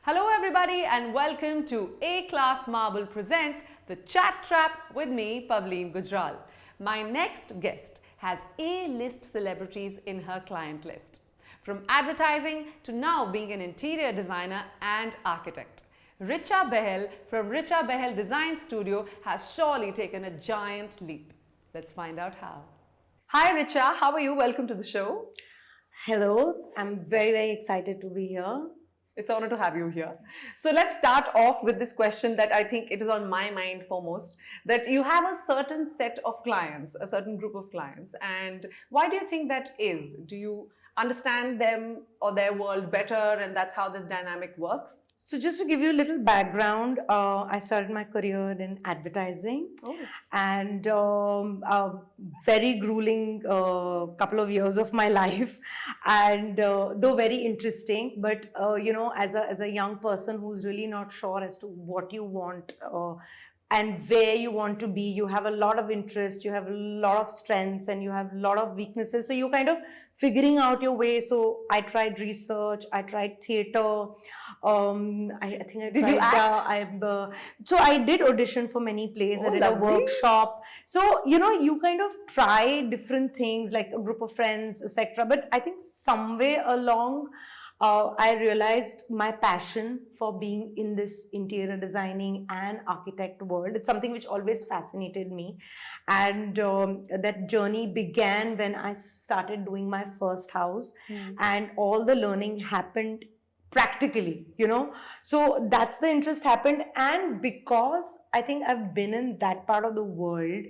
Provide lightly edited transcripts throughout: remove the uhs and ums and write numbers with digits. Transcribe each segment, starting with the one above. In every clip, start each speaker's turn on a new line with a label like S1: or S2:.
S1: Hello everybody and welcome to A-Class Marble presents The Chat Trap with me, Pavleen Gujral. My next guest has A-list celebrities in her client list. From advertising to now being an interior designer and architect. Richa Bahl from Richa Bahl Design Studio has surely taken a giant leap. Let's find out how. Hi Richa, how are you? Welcome to the show.
S2: Hello, I'm very excited to be here.
S1: It's an honor to have you here. So let's start off with this question that I think it is on my mind foremost, that you have a certain set of clients, a certain group of clients. And why do you think that is? Do you understand them or their world better and that's how this dynamic works?
S2: So just to give you a little background, I started my career in advertising and a very grueling couple of years of my life, and though very interesting, but as a young person who's really not sure as to what you want and where you want to be, you have a lot of interest, you have a lot of strengths, and you have a lot of weaknesses. So you're kind of figuring out your way. So I tried research, I tried theater. I think I
S1: did
S2: tried,
S1: you act?
S2: So I did audition for many plays. I did a workshop. So you kind of try different things, like a group of friends, etc. But I think somewhere along, I realized my passion for being in this interior designing and architect world. It's something which always fascinated me. And that journey began when I started doing my first house. And all the learning happened practically, So that's the interest happened. And because I think I've been in that part of the world,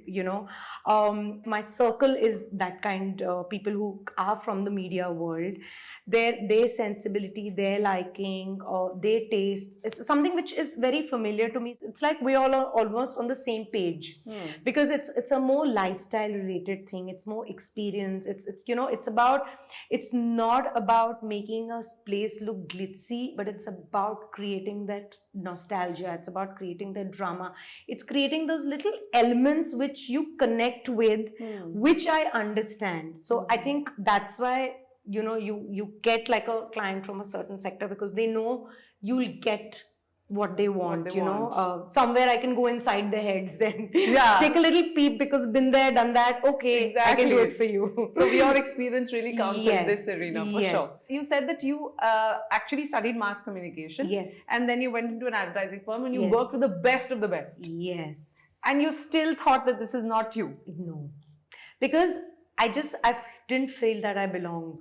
S2: my circle is that kind of people who are from the media world. Their sensibility, their liking, their taste is something which is very familiar to me. It's like we all are almost on the same page because it's a more lifestyle related thing. It's more experience. It's not about making a place look glitzy, but it's about creating that nostalgia. It's about creating that drama. It's creating those little elements which you connect with, which I understand. So I think that's why you get like a client from a certain sector, because they know you'll get what they want, somewhere I can go inside their heads and take a little peep, because been there, done that. Okay, exactly. I can do it for you.
S1: So your experience really counts in this arena for sure. You said that you actually studied mass communication.
S2: Yes.
S1: And then you went into an advertising firm and you worked with the best of the best.
S2: Yes.
S1: And you still thought that this is not you.
S2: No. Because I didn't feel that I belonged.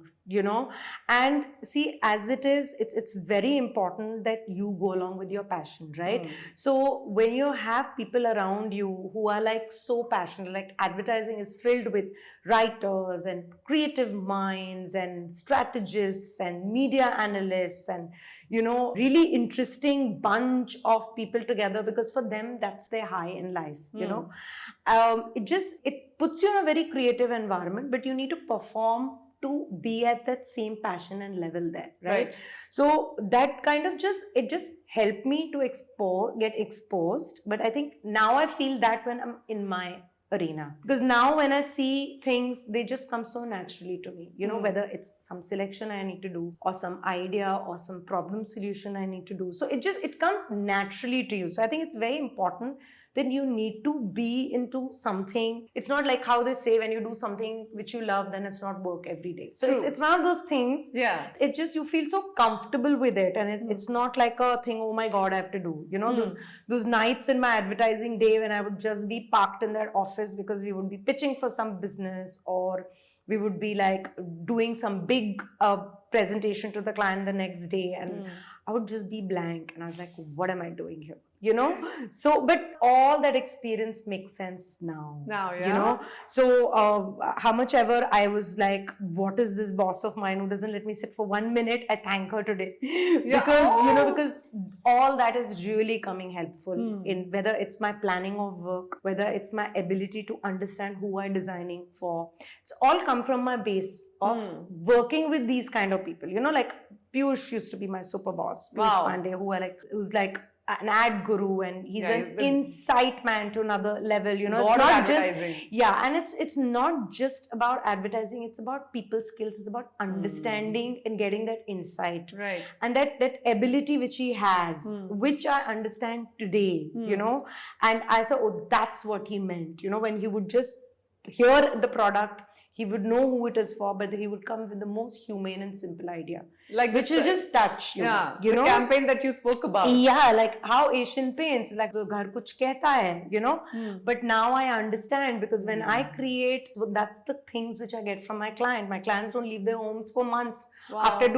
S2: And see, as it is, it's very important that you go along with your passion, right? So when you have people around you who are like so passionate, like advertising is filled with writers and creative minds and strategists and media analysts and really interesting bunch of people together, because for them that's their high in life. It puts you in a very creative environment, but you need to perform to be at that same passion and level there, right? So that kind of just helped me to get exposed. But I think now I feel that when I'm in my arena, because now when I see things, they just come so naturally to me, whether it's some selection I need to do or some idea or some problem solution I need to do. So it comes naturally to you. So I think it's very important that you need to be into something. It's not like how they say, when you do something which you love, then it's not work every day. So it's one of those things.
S1: Yeah.
S2: It just, you feel so comfortable with it, and it's not like a thing, oh my God, I have to do. Those nights in my advertising day when I would just be parked in that office because we would be pitching for some business, or we would be like doing some big presentation to the client the next day, and I would just be blank, and I was like, what am I doing here? So, but all that experience makes sense now. So how much ever I was like, what is this boss of mine who doesn't let me sit for 1 minute? I thank her today. Because all that is really coming helpful in whether it's my planning of work, whether it's my ability to understand who I'm designing for. It's all come from my base of working with these kind of people. Like Piyush used to be my super boss, Piyush Pandey, who's like an ad guru, and he's
S1: Yeah,
S2: an
S1: he's the
S2: insight man to another level. You know,
S1: god
S2: it's
S1: of
S2: not just
S1: advertising.
S2: and it's not just about advertising. It's about people skills. It's about understanding and getting that insight,
S1: Right.
S2: and that ability which he has, which I understand today. You know, and I said, oh, that's what he meant. You know, when he would just hear the product, he would know who it is for, but he would come with the most humane and simple idea,
S1: Like
S2: which will just touch you.
S1: Yeah,
S2: You
S1: the
S2: know,
S1: campaign that you spoke about.
S2: yeah, like how Asian paints, like ghar kuch kehta hai, you know. But now I understand, because when I create, that's the things which I get from my client. My clients don't leave their homes for months after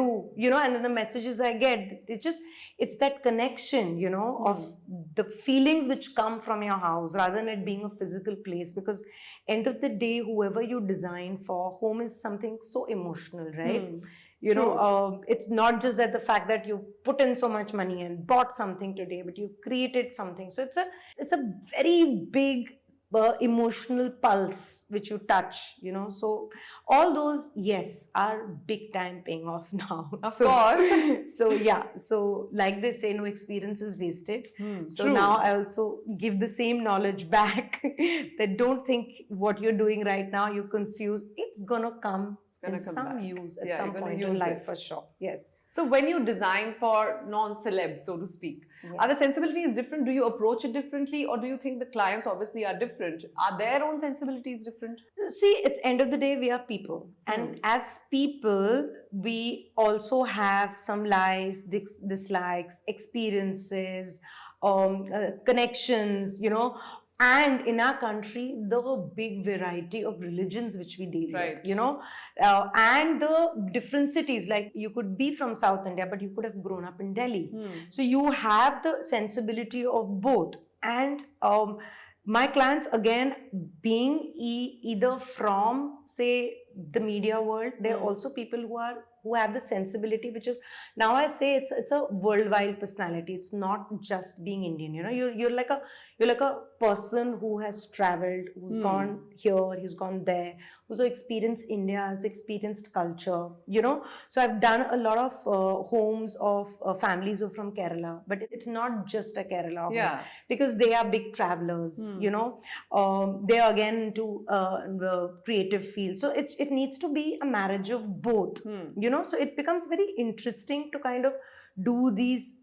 S2: you know, and then the messages I get, it's that connection, you know, of the feelings which come from your house rather than it being a physical place. Because end of the day, whoever you design for, home is something so emotional, right? You know, it's not just that the fact that you put in so much money and bought something today, but you've created something. So it's a very big emotional pulse which you touch, you know. So all those, yes, are big time paying off now.
S1: Of course.
S2: So yeah, so like they say, no experience is wasted. So
S1: true.
S2: now I also give the same knowledge back that don't think what you're doing right now, you confuse. It's gonna come in some use at some point in life for sure. Yes.
S1: So when you design for non-celebs, so to speak, are the sensibilities different? Do you approach it differently, or do you think the clients obviously are different? Are their own sensibilities different?
S2: See, it's end of the day, we are people. And as people, we also have some likes, dislikes, experiences, connections, you know. And in our country, the big variety of religions which we deal with, you know, and the different cities, like you could be from South India, but you could have grown up in Delhi. So you have the sensibility of both. And my clients, again, being either from, say, the media world, they're also people who have the sensibility, which is, now I say it's a worldwide personality. It's not just being Indian. You know, you're like a person who has traveled, who's gone here, who's gone there, who's experienced India, who's experienced culture. You know, so I've done a lot of homes of families who are from Kerala, but it's not just a Kerala home, because they are big travelers. You know, they are again into the creative field. So it needs to be a marriage of both. You know, so it becomes very interesting to kind of do these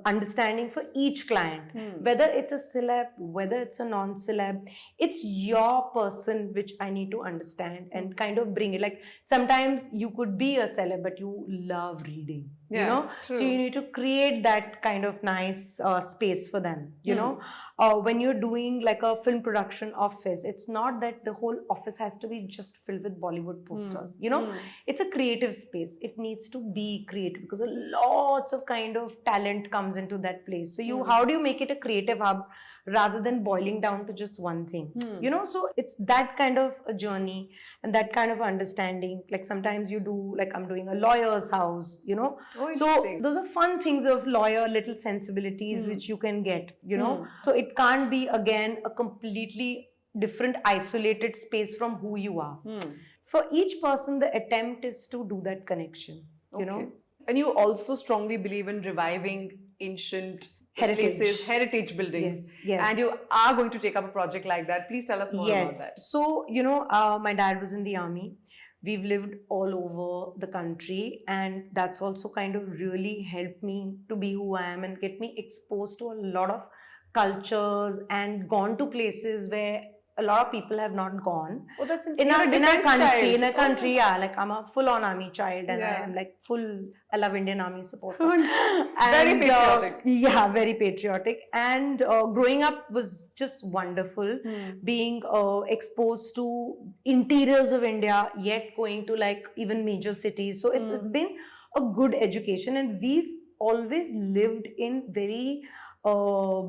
S2: understanding for each client, whether it's a celeb, whether it's a non-celeb. It's your person which I need to understand and kind of bring it. Like sometimes you could be a celeb, but you love reading, you know, so you need to create that kind of nice space for them, you know. When you're doing like a film production office, it's not that the whole office has to be just filled with Bollywood posters, you know. It's a creative space. It needs to be creative because lots of kind of talent comes into that place. So how do you make it a creative hub rather than boiling down to just one thing, you know? So it's that kind of a journey and that kind of understanding. Like sometimes you do, like I'm doing a lawyer's house, you know. So those are fun things of lawyer, little sensibilities which you can get, you know. So it can't be, again, a completely different isolated space from who you are. For each person, the attempt is to do that connection, you know.
S1: And you also strongly believe in reviving ancient places, heritage buildings.
S2: Yes.
S1: And you are going to take up a project like that. Please tell us more about that.
S2: So, you know, my dad was in the army. We've lived all over the country, and that's also kind of really helped me to be who I am and get me exposed to a lot of cultures and gone to places where a lot of people have not gone.
S1: Oh, that's
S2: in a country, yeah. Like I'm a full-on army child, and I am like I love Indian Army supporter.
S1: Very patriotic.
S2: Very patriotic. And growing up was just wonderful. Being exposed to interiors of India, yet going to like even major cities. So it's been a good education, and we've always lived in very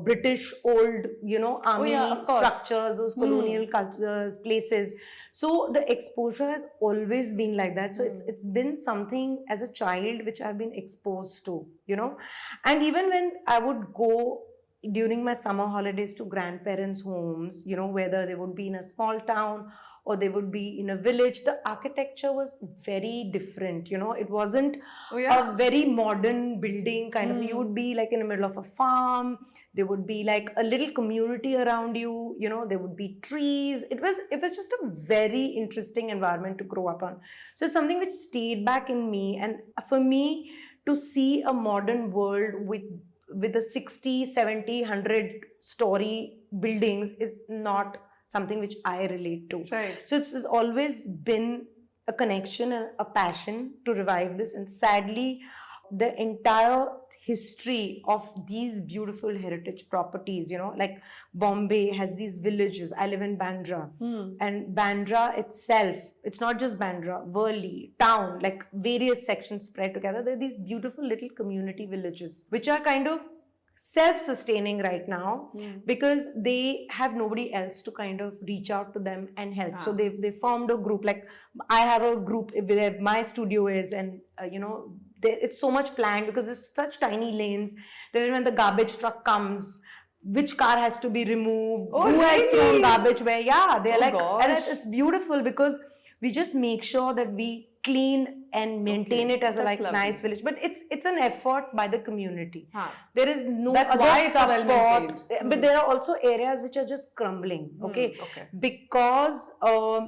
S2: British old, you know, army structures, those colonial culture places. So the exposure has always been like that. So it's been something as a child which I've been exposed to, you know. And even when I would go during my summer holidays to grandparents' homes, you know, whether they would be in a small town or they would be in a village, the architecture was very different. You know, it wasn't a very modern building kind of. You would be like in the middle of a farm. There would be like a little community around you. You know, there would be trees. It was just a very interesting environment to grow up on. So it's something which stayed back in me. And for me to see a modern world with a 60, 70, 100 story buildings is not something which I relate to.
S1: Right.
S2: So it's always been a connection and a passion to revive this. And sadly, the entire history of these beautiful heritage properties, you know, like Bombay has these villages. I live in Bandra. And Bandra itself, it's not just Bandra, Worli, town, like various sections spread together. There are these beautiful little community villages, which are kind of self-sustaining right now because they have nobody else to kind of reach out to them and help. So they formed a group. Like I have a group where my studio is, and you know, it's so much planned because there's such tiny lanes. Then when the garbage truck comes, which car has to be removed, who has thrown garbage where? Yeah, they're and it's beautiful because we just make sure that we clean and maintain it as a like nice village, but it's an effort by the community. There is no
S1: that's why it's well maintained.
S2: But there are also areas which are just crumbling, because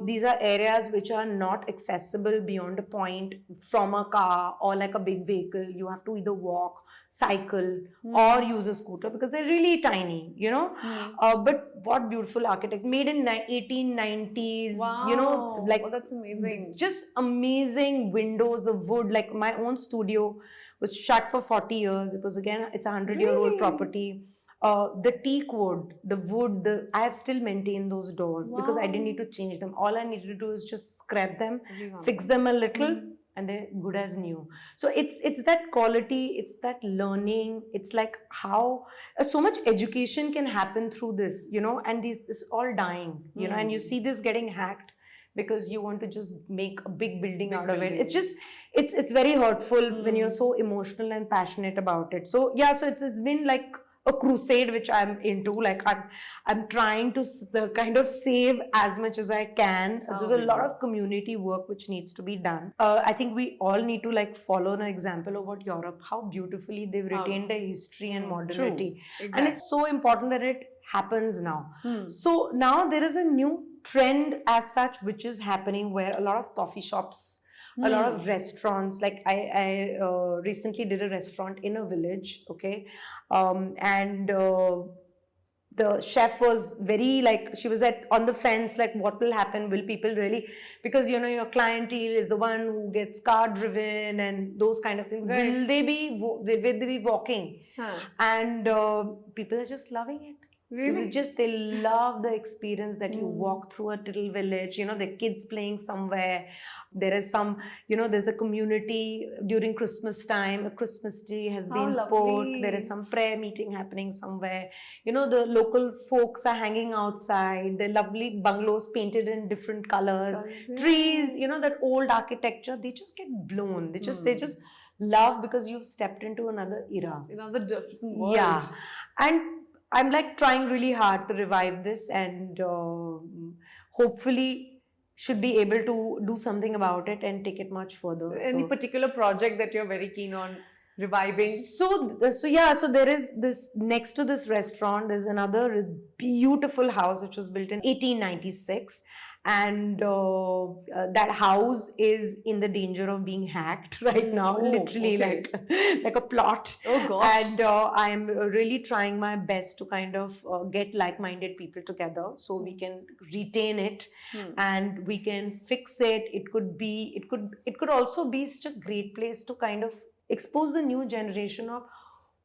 S2: these are areas which are not accessible beyond a point from a car or like a big vehicle. You have to either walk, cycle or use a scooter because they're really tiny, you know. But what beautiful architect, made in 1890s. You know, like
S1: that's amazing.
S2: Just amazing windows, the wood. Like my own studio was shut for 40 years. It was again, it's a 100-year-old property. The teak wood, the wood, I have still maintained those doors because I didn't need to change them. All I needed to do is just scrap them, fix them a little, and they're good as new. So it's that quality, it's that learning, it's like how so much education can happen through this, you know, and this is all dying, you know, and you see this getting hacked because you want to just make a big building out of it. It's just, it's very hurtful when you're so emotional and passionate about it. So yeah, so it's been like a crusade which I'm into. Like I'm trying to kind of save as much as I can. There's a lot of community work which needs to be done. I think we all need to like follow an example of what Europe, how beautifully they've retained their history and modernity. Exactly. And it's so important that it happens now. So now there is a new trend as such which is happening where a lot of coffee shops, a lot of restaurants, like I recently did a restaurant in a village, and the chef was very like, she was on the fence, like what will happen, will people really, because you know your clientele is the one who gets car driven and those kind of things, will they be walking? And people are just loving it. Really? They love the experience that you walk through a little village, you know, the kids playing somewhere. There is some, you know, there's a community during Christmas time, a Christmas tree has been put, there is some prayer meeting happening somewhere. You know, the local folks are hanging outside, the lovely bungalows painted in different colors, trees, you know, that old architecture, they just get blown. They just love because you've stepped into another era.
S1: Another different world.
S2: Yeah. And I'm like trying really hard to revive this and hopefully should be able to do something about it and take it much further.
S1: Any particular project that you're very keen on reviving?
S2: So there is this, next to this restaurant, there's another beautiful house which was built in 1896. And that house is in the danger of being hacked right now, literally like a plot. Oh gosh. And I am really trying my best to kind of get like-minded people together so we can retain it and we can fix it. It could also be such a great place to kind of expose the new generation of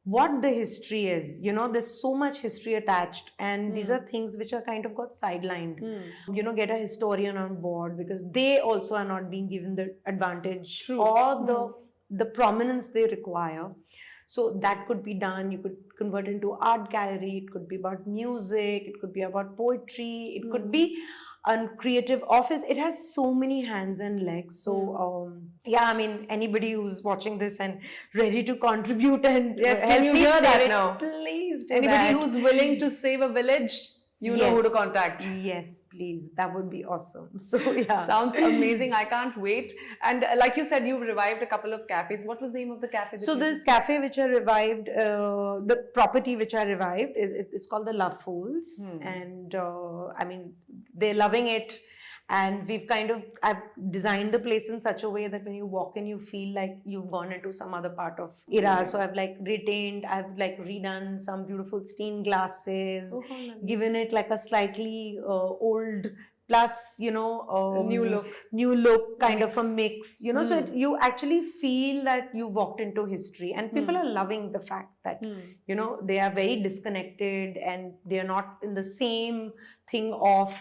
S2: what the history is. You know, there's so much history attached and these are things which are kind of got sidelined. You know, get a historian on board because they also are not being given the advantage or the prominence they require. So that could be done. You could convert into art gallery. It could be about music. It could be about poetry. It could be creative office. It has so many hands and legs. So yeah, I mean, anybody who's watching this and ready to contribute and
S1: Yes, can
S2: help
S1: you
S2: me
S1: hear
S2: save
S1: that
S2: it,
S1: now?
S2: please do
S1: Anybody
S2: that.
S1: who's willing to save a village, you know who to contact.
S2: Yes, please. That would be awesome. So yeah.
S1: Sounds amazing. I can't wait. And like you said, you've revived a couple of cafes. What was the name of the cafe?
S2: So this cafe which I revived, the property which I revived, it's called the Love Fools. And I mean, they're loving it. And I've designed the place in such a way that when you walk in, you feel like you've gone into some other part of Era. So I've redone some beautiful stained glasses, given it like a slightly old plus, new look kind of a mix, so you actually feel that you walked into history, and people are loving the fact that, they are very disconnected and they are not in the same thing of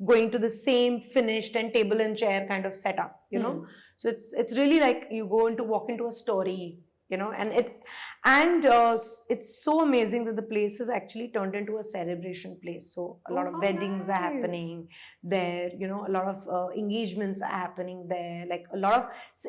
S2: going to the same finished and table and chair kind of setup, so it's really like you walk into a story, and it's so amazing that the place is actually turned into a celebration place. So a lot of weddings are happening there, a lot of engagements are happening there, like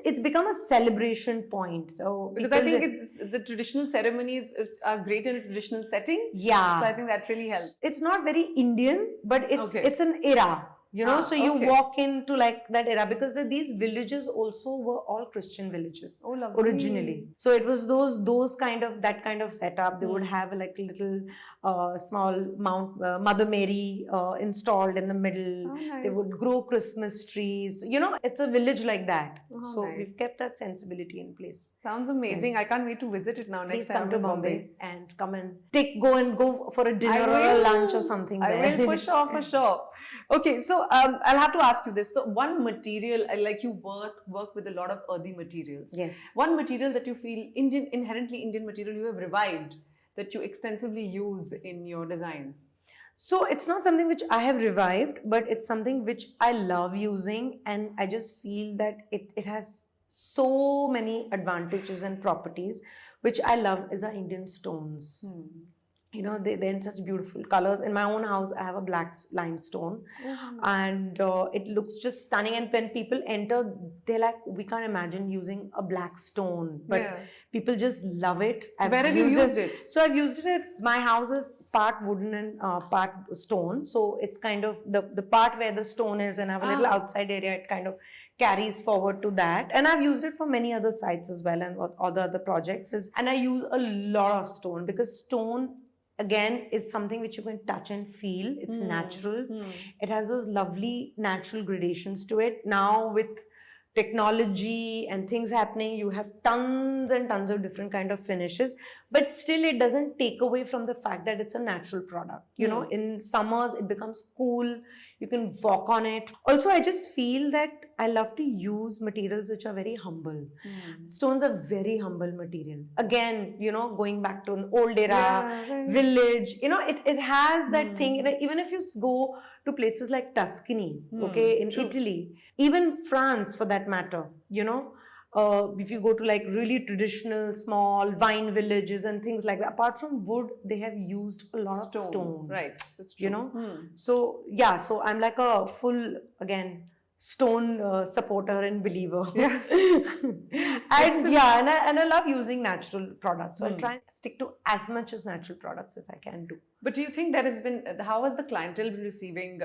S2: it's become a celebration point. So
S1: because I think the traditional ceremonies are great in a traditional setting.
S2: Yeah.
S1: So I think that really helps.
S2: It's not very Indian, but it's an era. So you walk into like that era, because these villages also were all Christian villages originally. So it was that kind of setup. They would have like a little small Mother Mary installed in the middle.
S1: Nice.
S2: They would grow Christmas trees. It's a village like that. So
S1: nice.
S2: we've kept that sensibility in place.
S1: Sounds amazing. Yes. I can't wait to visit it now.
S2: Next time come to Bombay and come and go for a dinner or a lunch or something.
S1: I will, for sure. Okay, so I'll have to ask you this. The one material, like you work with a lot of earthy materials.
S2: Yes.
S1: One material that you feel inherently Indian material you have revived, that you extensively use in your designs.
S2: So it's not something which I have revived, but it's something which I love using, and I just feel that it has so many advantages and properties, which I love, is our Indian stones. They're in such beautiful colors. In my own house, I have a black limestone, and it looks just stunning. And when people enter, they're like, we can't imagine using a black stone, but people just love it.
S1: So where have you used it?
S2: So I've used it at my house is part wooden and part stone. So it's kind of the part where the stone is, and I have a little outside area. It kind of carries forward to that, and I've used it for many other sites as well, and other projects. And I use a lot of stone, because stone, again, is something which you can touch and feel. It's natural. It has those lovely natural gradations to it. Now with technology and things happening, you have tons and tons of different kind of finishes, but still it doesn't take away from the fact that it's a natural product. In summers it becomes cool, you can walk on it. Also, I just feel that I love to use materials which are very humble. Stones are very humble material. Again, going back to an old era village, it has that thing. Even if you go to places like Tuscany, in Italy, even France for that matter, if you go to like really traditional small vine villages and things like that, apart from wood, they have used a lot of stone.
S1: Right, that's true.
S2: So yeah, so I'm like a full, again, stone supporter and believer.
S1: Yeah.
S2: And I love using natural products. So I try and stick to as much as natural products as I can do.
S1: But do you think how has the clientele been receiving,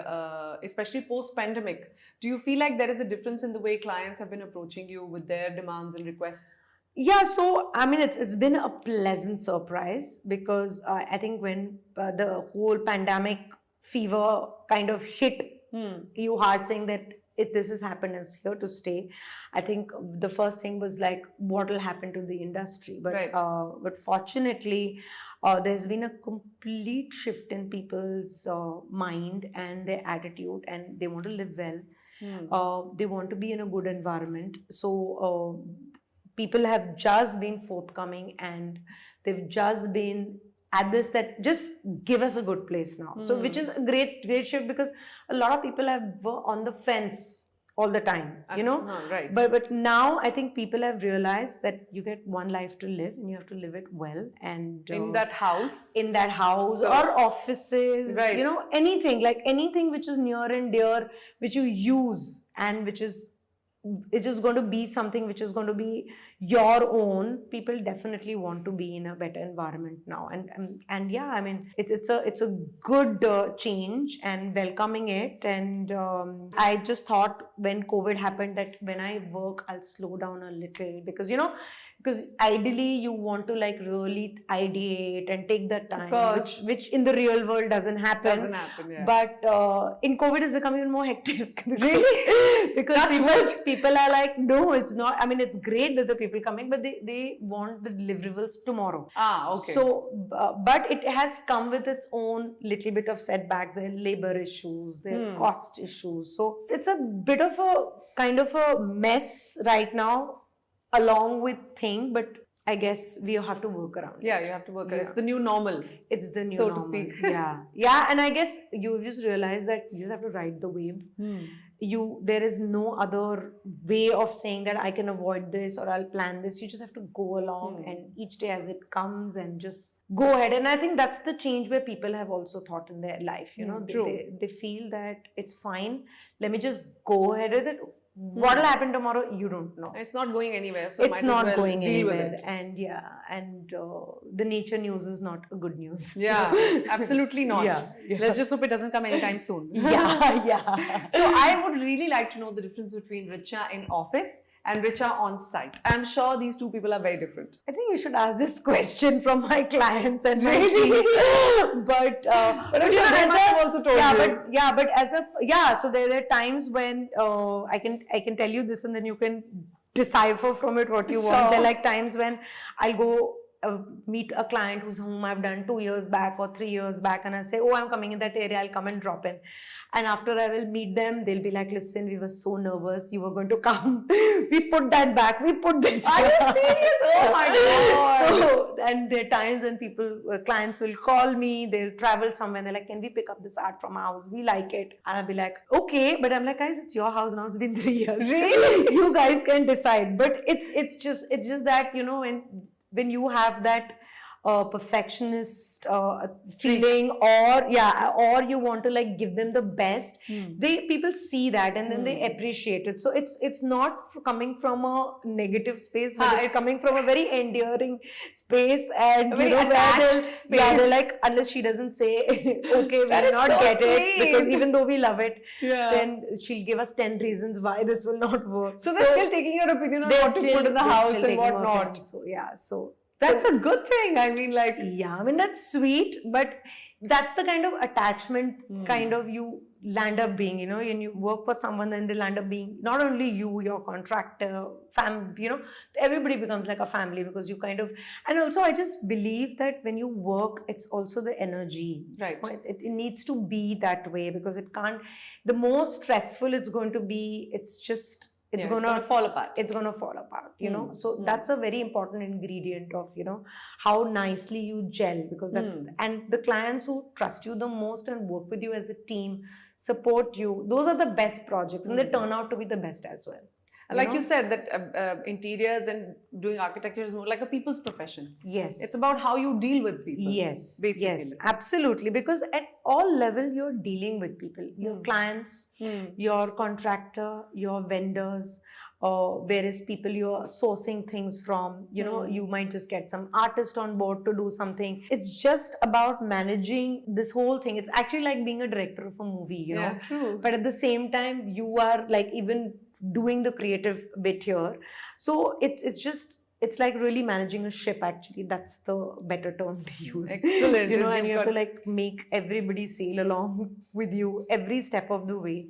S1: especially post-pandemic? Do you feel like there is a difference in the way clients have been approaching you with their demands and requests?
S2: Yeah, so I mean, it's been a pleasant surprise, because I think when the whole pandemic fever kind of hit you hard, saying that this has happened, it's here to stay. I think the first thing was like, what will happen to the industry? But but fortunately, there's been a complete shift in people's mind and their attitude, and they want to live well. They want to be in a good environment. So people have just been forthcoming, and they've just been at this, that just give us a good place now. So which is a great shift, because a lot of people were on the fence all the time, you know.
S1: No, right.
S2: But now I think people have realized that you get one life to live and you have to live it well, and
S1: in that house,
S2: so, or offices,
S1: right.
S2: you know, anything, like anything which is near and dear, which you use and which is, it's just going to be something which is going to be your own. People definitely want to be in a better environment now, and yeah, I mean, it's a good change, and welcoming it. And I just thought when COVID happened that when I work, I'll slow down a little, because you know, because ideally you want to like really ideate and take that time, which in the real world doesn't happen.
S1: Yeah.
S2: But in COVID it's become even more hectic.
S1: Really?
S2: Because people are like, no, it's not. I mean, it's great that the people coming, but they want the deliverables tomorrow.
S1: Okay.
S2: So, but it has come with its own little bit of setbacks. There are labor issues, there are cost issues. So it's a bit of a kind of a mess right now, along with thing, but I guess we have to work around it.
S1: Yeah, you have to work around it. It's the new normal.
S2: It's the new
S1: normal,
S2: to
S1: speak.
S2: Yeah, and I guess you just realize that you just have to ride the wave. There is no other way of saying that I can avoid this or I'll plan this. You just have to go along and each day as it comes and just go ahead. And I think that's the change where people have also thought in their life. You know, they feel that it's fine. Let me just go ahead with it. What will happen tomorrow, you don't know.
S1: It's not going anywhere, so
S2: it's
S1: might
S2: not
S1: as well
S2: going
S1: deal
S2: anywhere.
S1: with it.
S2: And the nature news is not a good news.
S1: Yeah,
S2: so,
S1: absolutely not.
S2: Yeah.
S1: Let's just hope it doesn't come anytime soon.
S2: Yeah.
S1: So I would really like to know the difference between Richa in office and Richa on site. I'm sure these two people are very different.
S2: I think you should ask this question from my clients and my team. But
S1: Richa also told you.
S2: So there are times when I can tell you this, and then you can decipher from it what you want. There are like times when I'll go meet a client whom I've done 2 years back or 3 years back, and I say, oh, I'm coming in that area, I'll come and drop in. And after I will meet them, they'll be like, listen, we were so nervous, you were going to come. We put that back, we put this.
S1: Are you serious? Oh my God.
S2: So, and there are times when clients will call me, they'll travel somewhere, they're like, can we pick up this art from our house? We like it. And I'll be like, okay, but I'm like, guys, it's your house now, it's been 3 years.
S1: Really?
S2: You guys can decide. But it's just that, you know, when you have that perfectionist feeling, or you want to like give them the best, people see that and then they appreciate it. So it's not coming from a negative space, but it's coming from a very endearing space, and
S1: a very attached space.
S2: They're like, unless she doesn't say okay, we'll not get it, because even though we love it, then she'll give us 10 reasons why this will not work.
S1: So they're still taking your opinion on what to put in the house and what not.
S2: So
S1: that's a good thing. I mean, like...
S2: Yeah, I mean, that's sweet, but that's the kind of attachment kind of you land up being, you know, when you work for someone, then they'll end up being not only you, your contractor, you know, everybody becomes like a family, because you kind of... And also, I just believe that when you work, it's also the energy.
S1: Right.
S2: It needs to be that way, because it can't... The more stressful it's going to be, it's going to
S1: fall apart.
S2: It's going to fall apart, you know. So that's a very important ingredient of, you know, how nicely you gel, because that's, and the clients who trust you the most and work with you as a team, support you, those are the best projects, and they turn out to be the best as well.
S1: Like you said, that interiors and doing architecture is more like a people's profession.
S2: Yes.
S1: It's about how you deal with people.
S2: Yes.
S1: Basically.
S2: Yes, absolutely. Because at all level, you're dealing with people. Your clients, your contractor, your vendors, various people you're sourcing things from. You know, you might just get some artist on board to do something. It's just about managing this whole thing. It's actually like being a director of a movie, you know.
S1: True.
S2: But at the same time, you are like even doing the creative bit here. So it's like really managing a ship, actually. That's the better term to use.
S1: Excellent.
S2: You know, and you have to like make everybody sail along with you every step of the way.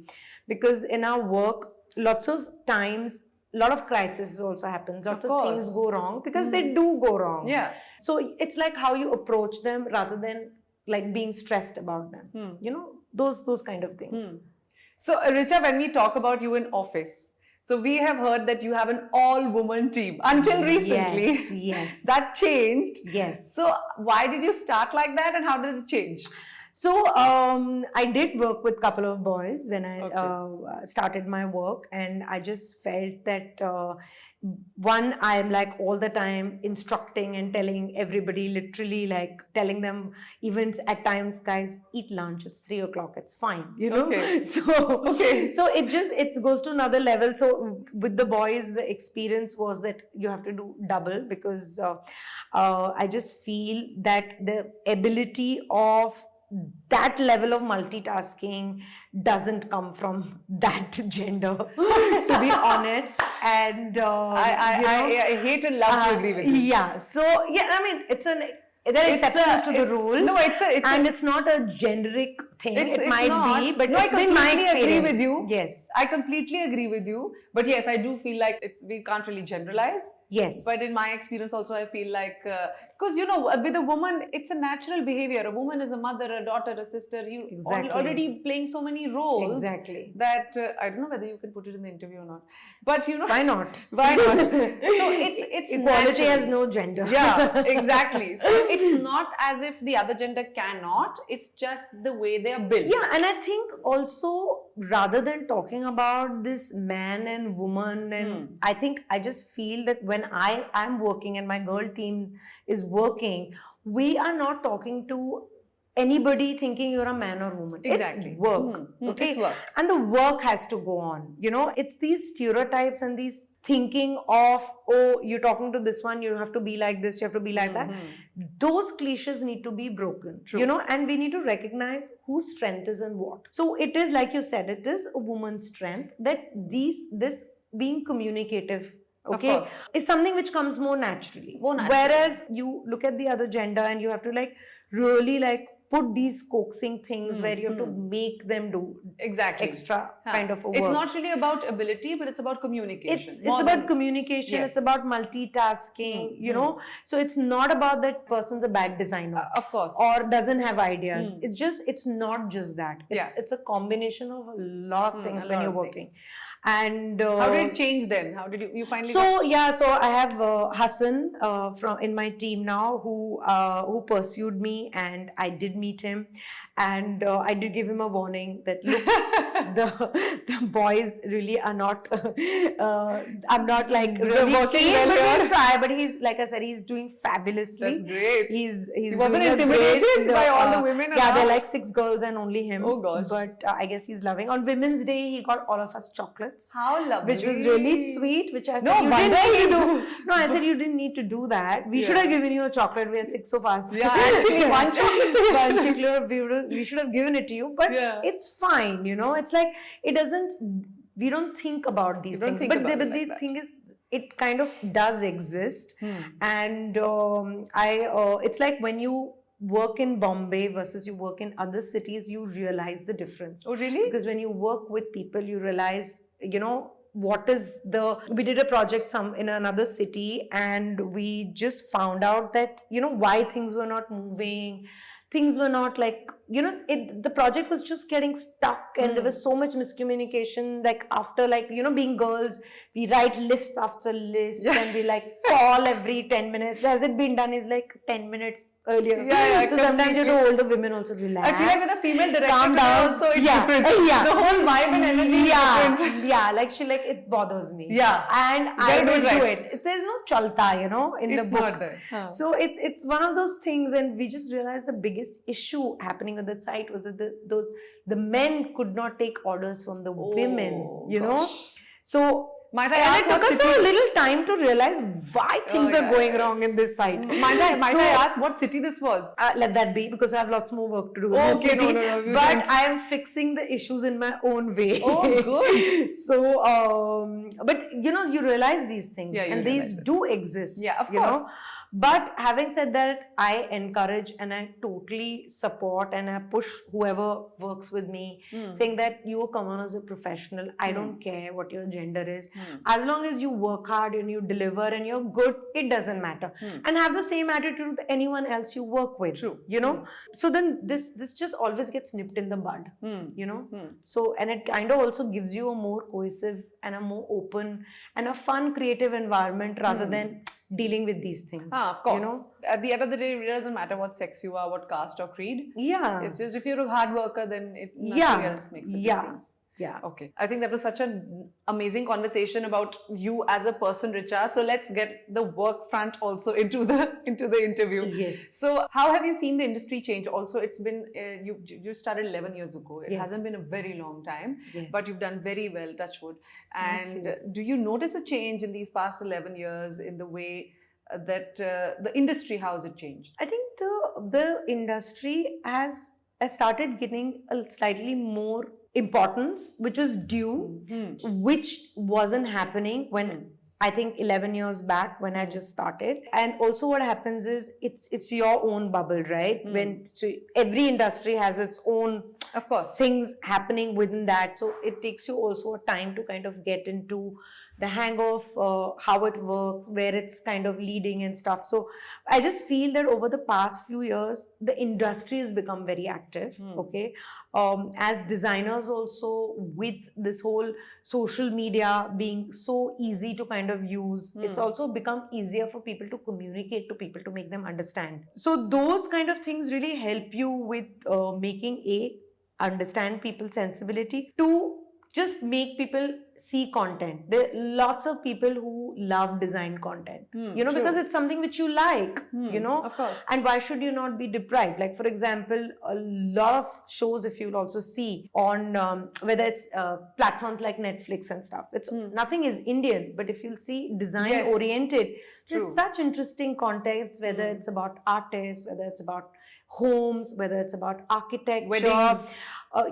S2: Because in our work, lots of times, a lot of crises also happens. Lots of things go wrong, because they do go wrong.
S1: Yeah.
S2: So it's like how you approach them rather than like being stressed about them. You know, those kind of things.
S1: So, Richa, when we talk about you in office, so we have heard that you have an all-woman team until recently.
S2: Yes.
S1: That changed.
S2: Yes.
S1: So, why did you start like that, and how did it change?
S2: So I did work with a couple of boys when I started my work, and I just felt that one, I am like all the time instructing and telling everybody, literally like telling them even at times, guys, eat lunch, it's 3 o'clock, it's fine, you know. So it goes to another level. So with the boys, the experience was that you have to do double, because I just feel that the ability of that level of multitasking doesn't come from that gender, to be honest. And
S1: I hate and love to agree with you.
S2: Yeah. So yeah, I mean, there are exceptions to the rule.
S1: No,
S2: it's not a generic thing. It might be, but it's been my experience.
S1: I completely agree with you.
S2: Yes,
S1: I completely agree with you. But yes, I do feel like we can't really generalize.
S2: Yes.
S1: But in my experience also, I feel like, because with a woman, it's a natural behavior. A woman is a mother, a daughter, a sister. You already playing so many roles.
S2: Exactly.
S1: That I don't know whether you can put it in the interview or not. But
S2: why not?
S1: Why not? So it's
S2: equality
S1: natural.
S2: has no gender.
S1: Yeah, exactly. So it's not as if the other gender cannot. It's just the way they are built.
S2: Yeah, and I think also, rather than talking about this man and woman, and I just feel that when I'm working and my girl team is working, we are not talking to anybody thinking you're a man or woman.
S1: Exactly.
S2: It's work. Okay.
S1: It's work.
S2: And the work has to go on. You know, it's these stereotypes and these thinking of, oh, you're talking to this one, you have to be like this, you have to be like that. Those cliches need to be broken.
S1: True.
S2: You know, and we need to recognize whose strength is and what. So it is, like you said, it is a woman's strength that this being communicative, okay, is something which comes more naturally. Whereas you look at the other gender and you have to like really like put these coaxing things where you have to make them do extra kind of a work.
S1: It's not really about ability, but it's about communication.
S2: It's about communication. Yes. It's about multitasking, you know. So it's not about that person's a bad designer,
S1: of course,
S2: or doesn't have ideas. It's not just that. It's a combination of a lot of things when you're working. And
S1: how did it change then? How did you finally?
S2: So I have Hassan from in my team now who pursued me, and I did meet him, and I did give him a warning that look, the boys really are not. I'm not like really working well here. Try, but he's, like I said, he's doing fabulously.
S1: That's great.
S2: He
S1: wasn't intimidated by all the women.
S2: Yeah, they're like 6 girls and only him.
S1: Oh gosh.
S2: But I guess he's loving. On Women's Day, he got all of us chocolates.
S1: How lovely.
S2: Which was really sweet, which I said, you didn't need to do. No, I said, you didn't need to do that. We should have given you a chocolate. We are 6 of us.
S1: Yeah, actually, one chocolate.
S2: We should have given it to you. But it's fine, you know. It's like, we don't think about these things. But the thing is, it kind of does exist. And it's like when you work in Bombay versus you work in other cities, you realize the difference.
S1: Oh, really?
S2: Because when you work with people, you realize, you know, we did a project in another city, and we just found out that, you know, why things were not moving. Things were not like, you know, the project was just getting stuck, and there was so much miscommunication. Like after, like, you know, being girls, we write list after list and we like call every 10 minutes. Has it been done? Is like 10 minutes earlier. So sometimes you have to hold the women also relax.
S1: I feel like with a female director,
S2: calm down.
S1: Also it's different. The whole vibe and energy is different.
S2: Yeah, like it bothers me.
S1: Yeah.
S2: And I don't do it. There's no chalta, you know, in the book.
S1: Not there.
S2: So it's one of those things, and we just realized the biggest issue happening at the site was that the men could not take orders from the women, you know. So it took us a little time to realize why things are going wrong in this site.
S1: Might I ask what city this was?
S2: Let that be, because I have lots more work to do.
S1: Okay, no.
S2: But I am fixing the issues in my own way.
S1: Oh, good.
S2: So, but you know, you realize these things, and these do exist.
S1: Yeah, of course.
S2: You know? But having said that, I encourage and I totally support and I push whoever works with me, saying that you come on as a professional. I don't care what your gender is. As long as you work hard and you deliver and you're good, it doesn't matter. And have the same attitude with anyone else you work with.
S1: True.
S2: You know? So then this just always gets nipped in the bud. You know? So, and it kind of also gives you a more cohesive and a more open and a fun creative environment rather than dealing with these things.
S1: Of course.
S2: You know?
S1: At the end of the day, it doesn't matter what sex you are, what caste or creed.
S2: Yeah.
S1: It's just if you're a hard worker, then nothing else makes a difference.
S2: Yeah.
S1: Okay. I think that was such an amazing conversation about you as a person, Richa. So let's get the work front also into the interview.
S2: Yes.
S1: So how have you seen the industry change? Also, it's been you started 11 years ago. It hasn't been a very long time, but you've done very well, touch wood. And do you notice a change in these past 11 years in the way that the industry, how has it changed?
S2: I think the industry has started getting a slightly more importance, which is due, which wasn't happening when I think 11 years back when I just started. And also what happens is it's your own bubble, right? When every industry has its own,
S1: of course,
S2: things happening within that. So it takes you also a time to kind of get into the hang of how it works, where it's kind of leading and stuff. So I just feel that over the past few years, the industry has become very active, okay? As designers also, with this whole social media being so easy to kind of use, it's also become easier for people to communicate to people, to make them understand. So those kind of things really help you with making understand people's sensibility, to just make people see content. There are lots of people who love design content, you know, because it's something which you like, you know,
S1: of course.
S2: And why should you not be deprived? Like, for example, a lot of shows, if you'll also see on whether it's platforms like Netflix and stuff, it's nothing is Indian, but if you'll see design oriented, there's such interesting contents, whether it's about artists, whether it's about homes, whether it's about architecture,
S1: weddings,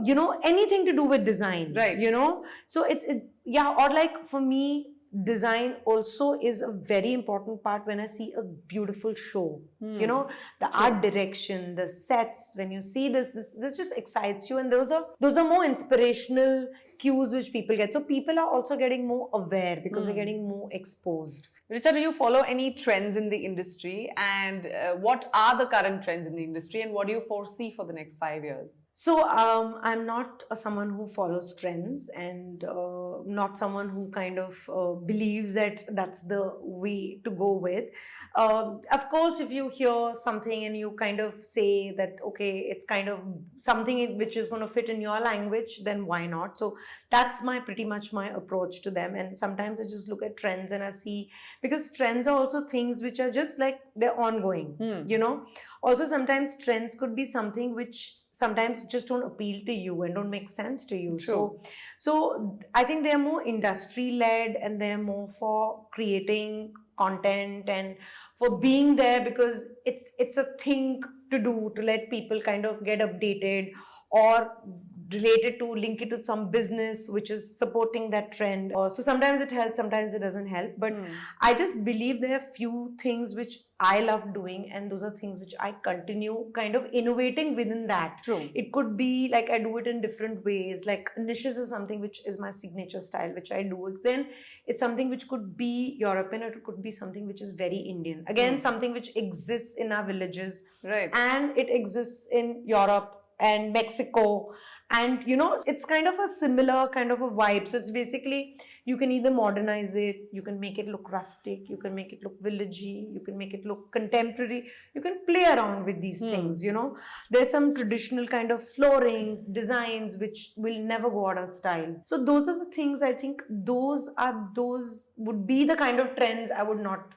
S2: you know, anything to do with design,
S1: right?
S2: You know, so or like for me, design also is a very important part when I see a beautiful show. You know, the art direction, the sets, when you see this just excites you, and those are more inspirational cues which people get. So people are also getting more aware because they're getting more exposed.
S1: Richa, do you follow any trends in the industry, and what are the current trends in the industry, and what do you foresee for the next 5 years?
S2: So I'm not someone who follows trends, and not someone who kind of believes that that's the way to go with. Of course, if you hear something and you kind of say that, okay, it's kind of something which is going to fit in your language, then why not? So that's pretty much my approach to them. And sometimes I just look at trends and I see, because trends are also things which are just like they're ongoing, you know. Also, sometimes trends could be something which sometimes just don't appeal to you and don't make sense to you.
S1: True.
S2: So I think they're more industry led, and they're more for creating content and for being there because it's a thing to do, to let people kind of get updated or related to link it to some business which is supporting that trend. So sometimes it helps, sometimes it doesn't help. But I just believe there are few things which I love doing, and those are things which I continue kind of innovating within that.
S1: True.
S2: It could be like I do it in different ways. Like niches is something which is my signature style, which I do. Then it's something which could be European, or it could be something which is very Indian. Again, something which exists in our villages,
S1: right?
S2: And it exists in Europe and Mexico. And, you know, it's kind of a similar kind of a vibe. So it's basically, you can either modernize it, you can make it look rustic, you can make it look villagey, you can make it look contemporary, you can play around with these things, you know. There's some traditional kind of floorings, designs, which will never go out of style. So those are the things, I think those would be the kind of trends I would not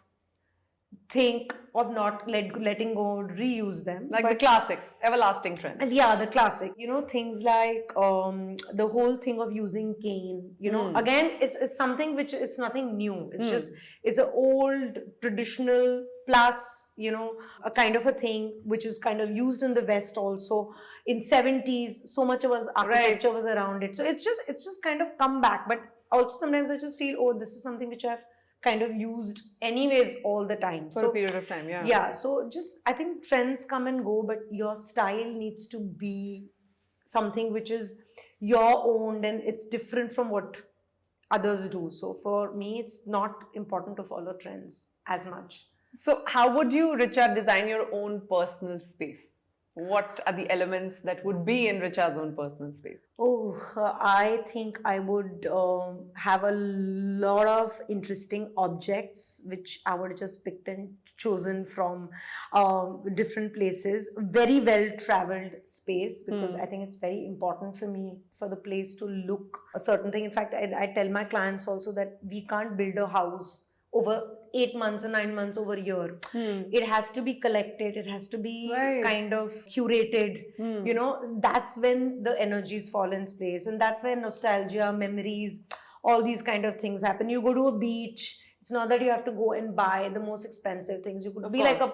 S2: think of not letting go, reuse them.
S1: Like the classics, everlasting trends.
S2: And yeah, the classic, you know, things like the whole thing of using cane, you know, again, it's something which it's nothing new. It's just, it's an old traditional plus, you know, a kind of a thing which is kind of used in the West also. In 70s, so much of us architecture was around it. So it's just kind of come back. But also sometimes I just feel, oh, this is something which I've kind of used anyways all the time.
S1: For a period of time, yeah.
S2: Yeah, so just, I think trends come and go, but your style needs to be something which is your own and it's different from what others do. So for me, it's not important to follow trends as much.
S1: So how would you, Richa, design your own personal space? What are the elements that would be in Richa's own personal space?
S2: Oh, I think I would have a lot of interesting objects which I would just picked and chosen from different places. Very well traveled space, because I think it's very important for me for the place to look a certain thing. In fact, I tell my clients also that we can't build a house over 8 months or 9 months over a year. It has to be collected, it has to be kind of curated. You know, that's when the energies fall in place, and that's where nostalgia, memories, all these kind of things happen. You go to a beach, it's not that you have to go and buy the most expensive things. You could be like a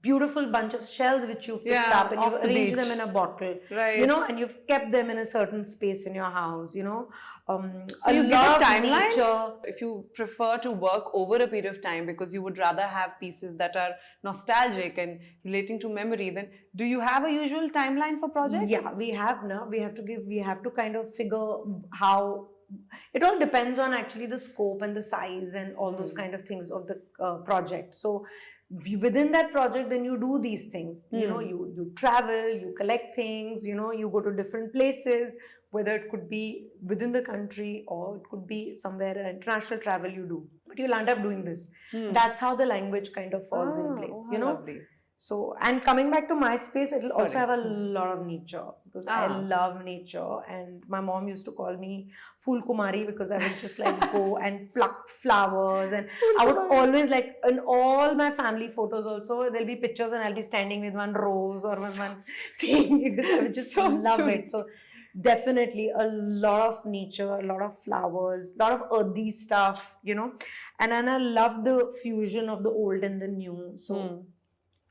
S2: beautiful bunch of shells which you've picked up, and you've arranged them in a bottle, you know, and you've kept them in a certain space in your house, you know.
S1: So you give a timeline if you prefer to work over a period of time, because you would rather have pieces that are nostalgic and relating to memory. Then do you have a usual timeline for projects?
S2: Yeah, we have now. We have to kind of figure how. It all depends on actually the scope and the size and all those kind of things of the project. So within that project, then you do these things. You know, you travel, you collect things. You know, you go to different places, whether it could be within the country or it could be somewhere international travel you do. But you'll end up doing this. That's how the language kind of falls in place. You know.
S1: Lovely.
S2: So, and coming back to my space, it'll also have a lot of nature, because I love nature, and my mom used to call me Fool Kumari, because I would just like go and pluck flowers, and I would always like, in all my family photos also, there'll be pictures and I'll be standing with one rose or with one thing, because I would just love it. So definitely a lot of nature, a lot of flowers, a lot of earthy stuff, you know, and then I love the fusion of the old and the new. So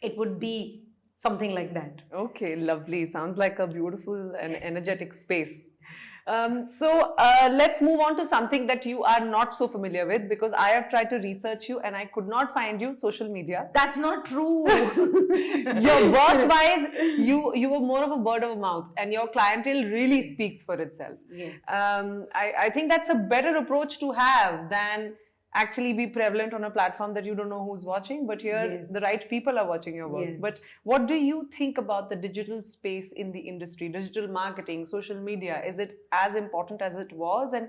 S2: it would be something like that.
S1: Okay, lovely. Sounds like a beautiful and energetic space. Let's move on to something that you are not so familiar with, because I have tried to research you and I could not find you social media.
S2: That's not true.
S1: Your work-wise, you were more of a word of mouth, and your clientele really speaks for itself.
S2: Yes.
S1: I think that's a better approach to have than actually be prevalent on a platform that you don't know who's watching, but here the right people are watching your work. But what do you think about the digital space in the industry, digital marketing, social media? Is it as important as it was, and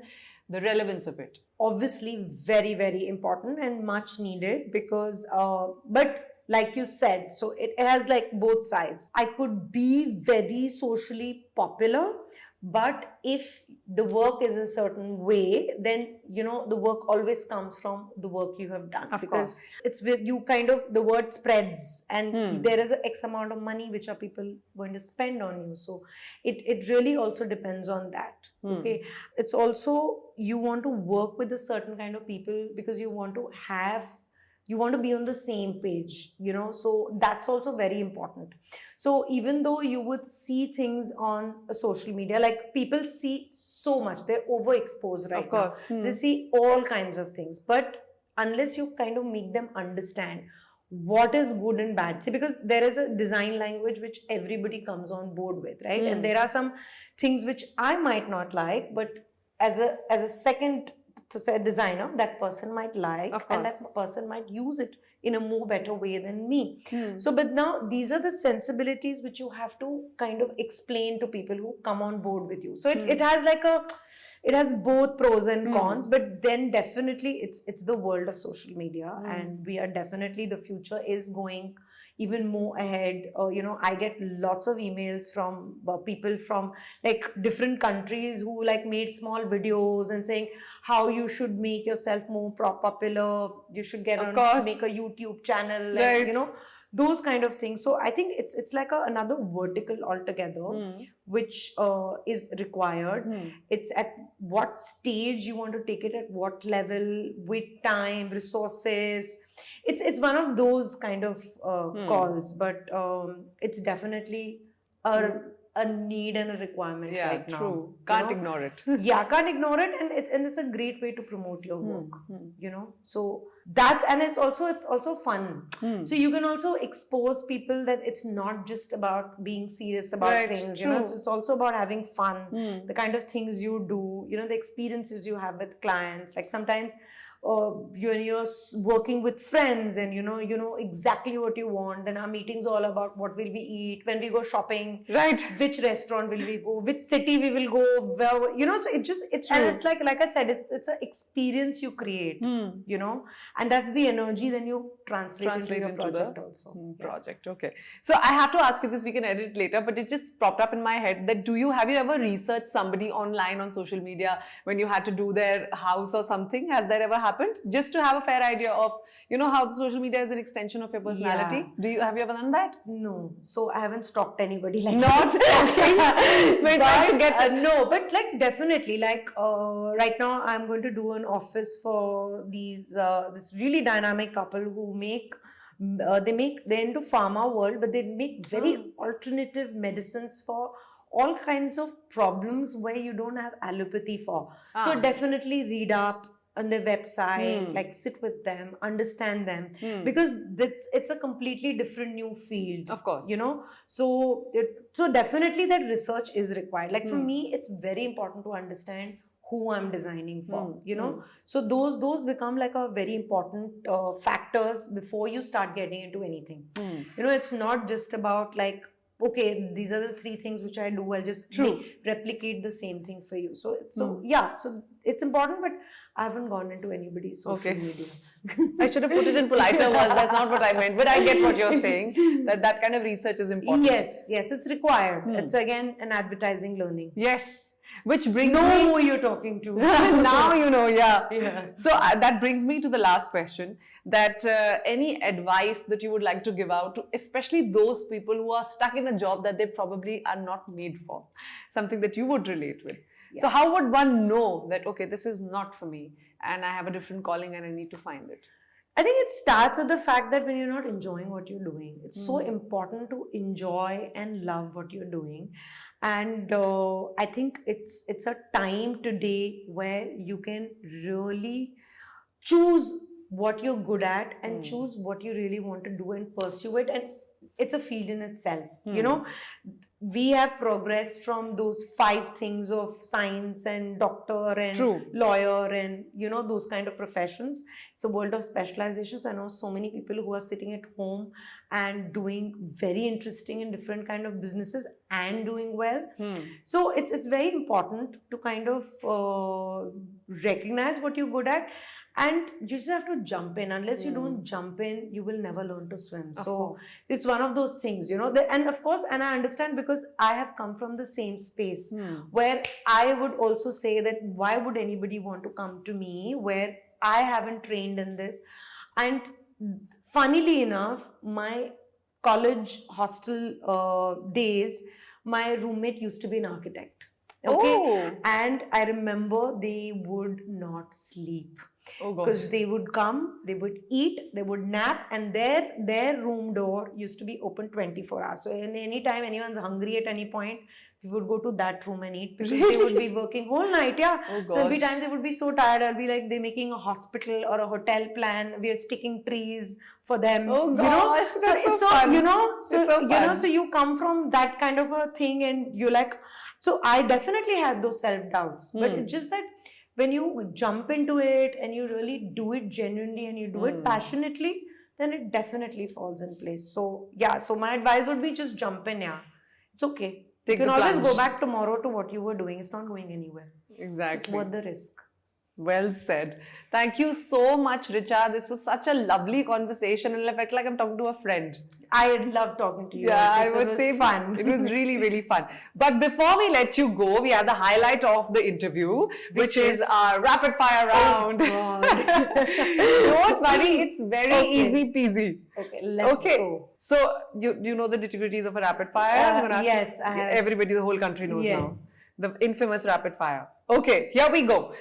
S1: the relevance of it?
S2: Obviously, very, very important and much needed, because, but like you said, so it has like both sides. I could be very socially popular, but if the work is a certain way, then, you know, the work always comes from the work you have done. Because it's with you kind of, the word spreads, and there is an X amount of money which are people going to spend on you. So it really also depends on that. Okay. It's also, you want to work with a certain kind of people, because you want to be on the same page, you know, so that's also very important. So even though you would see things on social media, like people see so much, they're overexposed right now. They see all kinds of things, but unless you kind of make them understand what is good and bad. See, because there is a design language which everybody comes on board with, right? And there are some things which I might not like, but as a second to say designer, that person might like, and that person might use it in a more better way than me. So, but now these are the sensibilities which you have to kind of explain to people who come on board with you. So it has like it has both pros and cons, but then definitely it's the world of social media, and we are definitely, the future is going even more ahead. You know, I get lots of emails from people from like different countries who like made small videos and saying how you should make yourself more popular, you should get on, make a YouTube channel, and, you know, those kind of things. So I think it's like another vertical altogether, which is required. It's at what stage you want to take it, at what level, with time, resources. It's one of those kind of calls, but it's definitely a need and a requirement right now.
S1: True. Can't ignore it.
S2: Can't ignore it, and it's a great way to promote your work. You know, so that, and it's also fun. So you can also expose people that it's not just about being serious about things. You know, it's also about having fun. The kind of things you do. You know, the experiences you have with clients. Like sometimes you're working with friends and you know exactly what you want. Then our meetings all about what will we eat, when we go shopping,
S1: Right.
S2: which restaurant will we go, which city we will go, where, so it's and it's like I said, it's an experience you create, and that's the energy then you translate into your project also.
S1: Project. Okay. So I have to ask you this, we can edit it later, but it just popped up in my head that have you ever researched somebody online on social media when you had to do their house or something? Has that ever happened? Just to have a fair idea of, how the social media is an extension of your personality.
S2: Yeah.
S1: Have you ever done that?
S2: No. So I haven't stalked anybody like
S1: Not stalking.
S2: No, but like definitely right now I'm going to do an office for this really dynamic couple who they're into pharma world, but they make very alternative medicines for all kinds of problems where you don't have allopathy for. So definitely read up on their website, like sit with them, understand them, because it's a completely different new field.
S1: Of course.
S2: So definitely that research is required. Like for me, it's very important to understand who I'm designing for, So those become like a very important factors before you start getting into anything. It's not just about like, okay, these are the 3 things which I do, I'll just replicate the same thing for you. So it's important, but I haven't gone into anybody's social media.
S1: I should have put it in politer words. That's not what I meant, but I get what you're saying. That kind of research is important.
S2: Yes, it's required. It's again an advertising learning.
S1: Yes. Which brings
S2: me... who you're talking to.
S1: Now you know, yeah. So that brings me to the last question, that any advice that you would like to give out to especially those people who are stuck in a job that they probably are not made for, something that you would relate with. Yeah. So how would one know that, okay, this is not for me and I have a different calling and I need to find it?
S2: I think it starts with the fact that when you're not enjoying what you're doing, it's so important to enjoy and love what you're doing. And I think it's a time today where you can really choose what you're good at and choose what you really want to do and pursue it. And it's a field in itself. We have progressed from those 5 things of science and doctor and lawyer and those kind of professions. It's a world of specializations. I know so many people who are sitting at home and doing very interesting and different kind of businesses and doing well. So it's very important to kind of recognize what you're good at. And you just have to jump in. Unless you don't jump in, you will never learn to swim. So it's one of those things, and of course, and I understand because I have come from the same space where I would also say that why would anybody want to come to me where I haven't trained in this? And funnily enough, my college hostel days, my roommate used to be an architect. Okay. And I remember they would not sleep. Because they would come, they would eat, they would nap, and their room door used to be open 24 hours. So any time anyone's hungry at any point, we would go to that room and eat because they would be working whole night. So every time they would be so tired, I'll be like, they're making a hospital or a hotel plan. We are sticking trees for them. So you come from that kind of a thing, and you're like, so I definitely had those self-doubts, but it's just that when you jump into it and you really do it genuinely and you do it passionately, then it definitely falls in place. So so my advice would be just jump in. It's okay. You can always go back tomorrow to what you were doing. It's not going anywhere.
S1: Exactly.
S2: So it's worth the risk.
S1: Well said. Thank you so much, Richa. This was such a lovely conversation and I felt like I'm talking to a friend.
S2: I love talking to you.
S1: Yeah, it was fun. It was really, really fun. But before we let you go, we have the highlight of the interview, which is our rapid fire round.
S2: Oh,
S1: Don't worry, it's very easy peasy.
S2: Okay, let's go.
S1: So, you know the nitty-gritties of a rapid fire?
S2: Yes, I have.
S1: Everybody, the whole country knows now. The infamous rapid fire. Okay, here we go.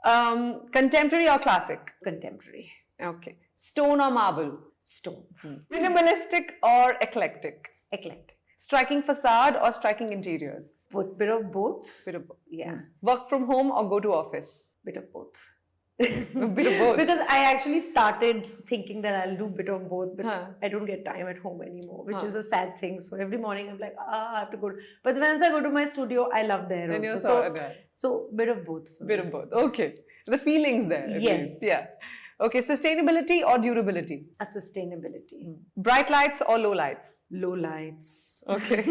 S1: Contemporary or classic?
S2: Contemporary.
S1: Okay. Stone or marble?
S2: Stone.
S1: Minimalistic or eclectic?
S2: Eclectic.
S1: Striking facade or striking interiors?
S2: Bit of both.
S1: Bit of both.
S2: Yeah.
S1: Work from home or go to office?
S2: Bit of both.
S1: A bit of both.
S2: Because I actually started thinking that I'll do a bit of both, but
S1: Huh.
S2: I don't get time at home anymore, which
S1: Huh.
S2: is a sad thing. So every morning I'm like, I have to go. But once I go to my studio, I love there
S1: Then
S2: also.
S1: you're
S2: So,
S1: sorted.
S2: so bit of both. For
S1: Bit
S2: me.
S1: of both. Okay. The feelings there. at
S2: Yes.
S1: least. Yeah. Okay. Sustainability or durability?
S2: A sustainability.
S1: Bright lights or low lights?
S2: Low lights.
S1: Okay.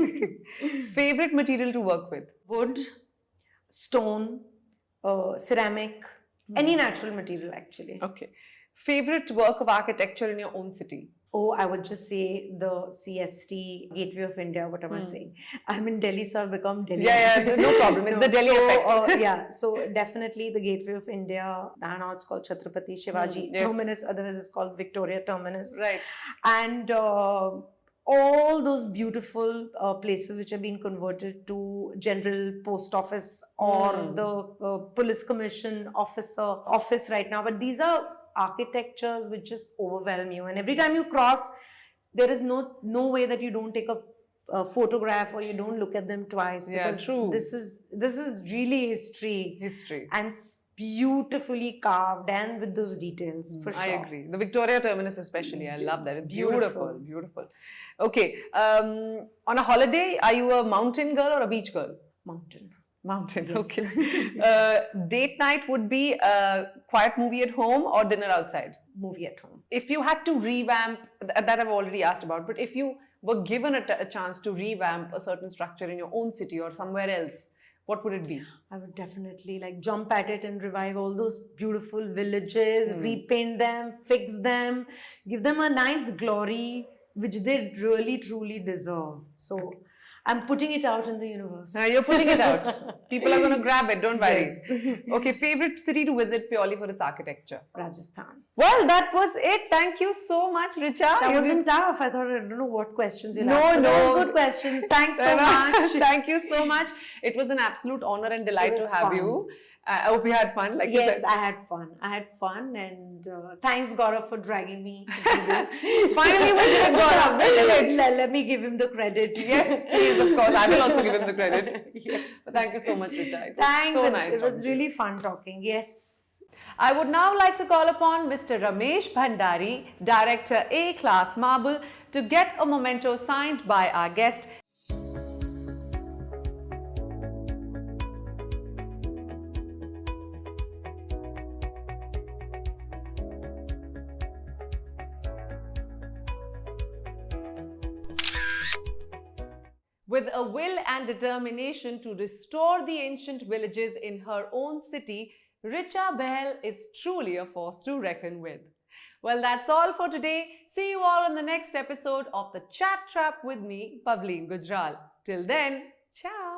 S1: Favorite material to work with?
S2: Wood, stone, ceramic, any natural material actually.
S1: Okay. Favorite work of architecture in your own city?
S2: Oh, I would just say the CST, Gateway of India. What am I saying? I'm in Delhi, so I've become Delhi.
S1: Yeah, no problem. It's the Delhi effect.
S2: Yeah, so definitely the Gateway of India. Now it's called Chhatrapati Shivaji
S1: yes.
S2: Terminus. Otherwise, it's called Victoria Terminus.
S1: Right.
S2: And all those beautiful places which have been converted to General Post Office or the Police Commission office right now. But these are architectures which just overwhelm you, and every time you cross, there is no way that you don't take a photograph or you don't look at them twice.
S1: Yeah,
S2: because
S1: true.
S2: This is really history. And beautifully carved and with those details, for sure.
S1: I agree. The Victoria Terminus especially, I love that. It's beautiful. Beautiful. Okay. On a holiday, are you a mountain girl or a beach girl?
S2: Mountain.
S1: Mountain,
S2: Yes.
S1: okay. Date night would be a quiet movie at home or dinner outside?
S2: Movie at home.
S1: If you had to revamp, that I've already asked about, but if you were given a chance to revamp a certain structure in your own city or somewhere else, what would it be?
S2: I would definitely like jump at it and revive all those beautiful villages, repaint them, fix them, give them a nice glory, which they really truly deserve. So I'm putting it out in the universe.
S1: You're putting it out. People are going to grab it, don't worry.
S2: Yes.
S1: Okay, favorite city to visit purely for its architecture?
S2: Rajasthan.
S1: Well, that was it. Thank you so much, Richa.
S2: That
S1: You
S2: wasn't
S1: did-
S2: tough. I thought, I don't know what questions you'll
S1: No,
S2: ask. But
S1: no.
S2: that was good questions. Thanks so much.
S1: Thank you so much. It was an absolute honor and delight
S2: It
S1: to
S2: was
S1: have
S2: fun.
S1: you. I hope you had fun. Like you
S2: Yes,
S1: said.
S2: I had fun. I had fun, and thanks Gaurav for dragging me into this.
S1: Finally, we did it, Gaurav. We did it.
S2: Let me give him the credit.
S1: Yes, please, of course. I will also give him the credit.
S2: Yes.
S1: Thank you so much, Richa. It was
S2: Thanks.
S1: so nice.
S2: It was
S1: talking to you.
S2: really fun talking. Yes.
S1: I would now like to call upon Mr. Ramesh Bhandari, Director A-Class Marble, to get a memento signed by our guest. With a will and determination to restore the ancient villages in her own city, Richa Bahl is truly a force to reckon with. Well, that's all for today. See you all on the next episode of the Chat Trap with me, Pavleen Gujral. Till then, ciao.